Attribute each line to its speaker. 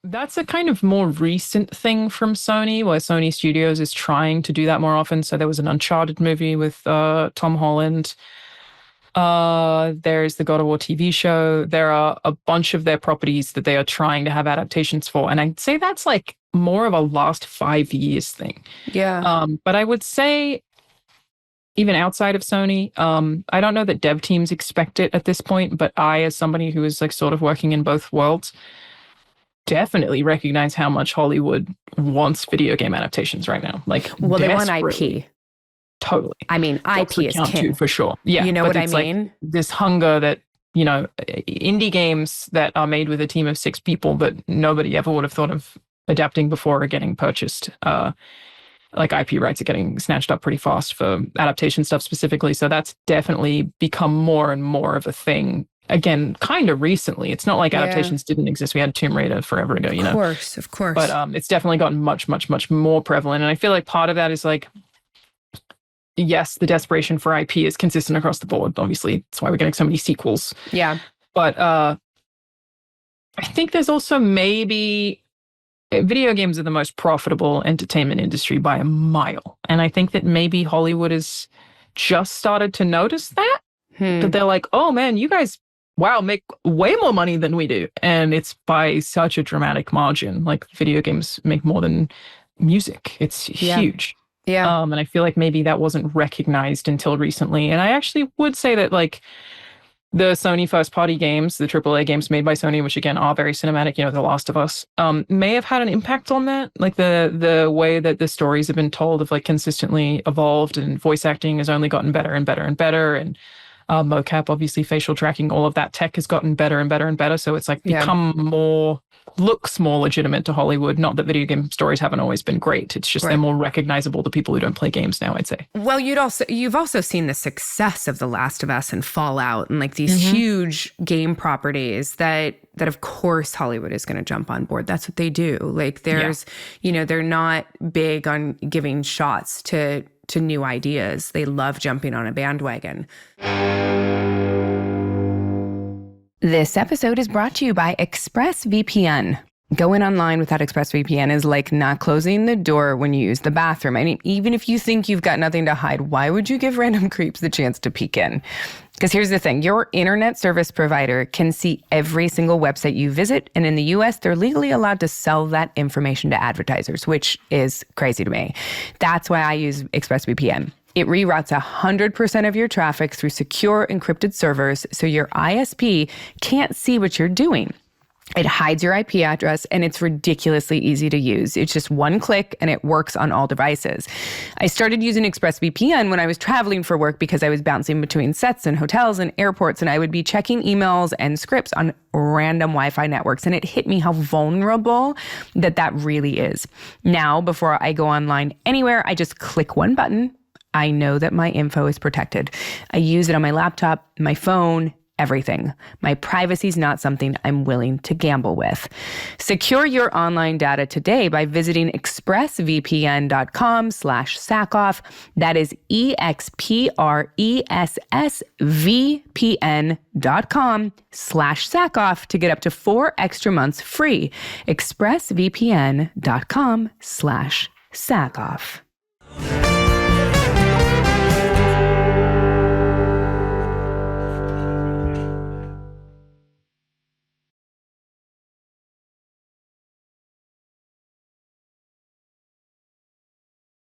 Speaker 1: That's a kind of more recent thing from Sony, where Sony Studios is trying to do that more often. So there was an Uncharted movie with Tom Holland. There's the God of War TV show. There are a bunch of their properties that they are trying to have adaptations for. And I'd say that's like more of a last 5 years thing.
Speaker 2: Yeah.
Speaker 1: But I would say even outside of Sony, I don't know that dev teams expect it at this point, but I, as somebody who is like sort of working in both worlds, definitely recognize how much Hollywood wants video game adaptations right now. Like,
Speaker 2: well, they want
Speaker 1: desperately.
Speaker 2: IP.
Speaker 1: Totally.
Speaker 2: I mean, IP is king.
Speaker 1: Too, for sure. Yeah.
Speaker 2: You know what I mean?
Speaker 1: Like this hunger that, you know, indie games that are made with a team of 6 people that nobody ever would have thought of adapting before are getting purchased. Like IP rights are getting snatched up pretty fast for adaptation stuff specifically. So that's definitely become more and more of a thing. Again, kind of recently. It's not like adaptations didn't exist. We had Tomb Raider forever ago, you know?
Speaker 2: Of course.
Speaker 1: But it's definitely gotten much, much, much more prevalent. And I feel like part of that is like, yes, the desperation for IP is consistent across the board. Obviously, that's why we're getting so many sequels.
Speaker 2: Yeah.
Speaker 1: But I think there's also maybe video games are the most profitable entertainment industry by a mile. And I think that maybe Hollywood has just started to notice that. That they're like, oh man, you guys, wow, make way more money than we do. And it's by such a dramatic margin. Like video games make more than music. It's huge.
Speaker 2: Yeah.
Speaker 1: And I feel like maybe that wasn't recognized until recently. And I actually would say that like the Sony first party games, the AAA games made by Sony, which again are very cinematic, you know, The Last of Us, may have had an impact on that. Like the way that the stories have been told have like consistently evolved, and voice acting has only gotten better and better and better. And mocap, obviously facial tracking, all of that tech has gotten better and better and better. So it's like become looks more legitimate to Hollywood. Not that video game stories haven't always been great. It's just they're more recognizable to people who don't play games now, I'd say.
Speaker 2: Well, you've also seen the success of The Last of Us and Fallout and like these huge game properties that of course Hollywood is going to jump on board. That's what they do. Like there's, you know, they're not big on giving shots to new ideas. They love jumping on a bandwagon. This episode is brought to you by ExpressVPN. Going online without ExpressVPN is like not closing the door when you use the bathroom. I mean, even if you think you've got nothing to hide, why would you give random creeps the chance to peek in? Because here's the thing, your internet service provider can see every single website you visit, and in the US, they're legally allowed to sell that information to advertisers, which is crazy to me. That's why I use ExpressVPN. It reroutes 100% of your traffic through secure encrypted servers, so your ISP can't see what you're doing. It hides your IP address, and it's ridiculously easy to use. It's just one click, and it works on all devices. I started using ExpressVPN when I was traveling for work because I was bouncing between sets and hotels and airports, and I would be checking emails and scripts on random Wi-Fi networks, and it hit me how vulnerable that really is. Now, before I go online anywhere, I just click one button. I know that my info is protected. I use it on my laptop, my phone, everything. My privacy is not something I'm willing to gamble with. Secure your online data today by visiting expressvpn.com/Sackhoff. That is expressvpn.com/Sackhoff to get up to 4 extra months free. expressvpn.com/Sackhoff.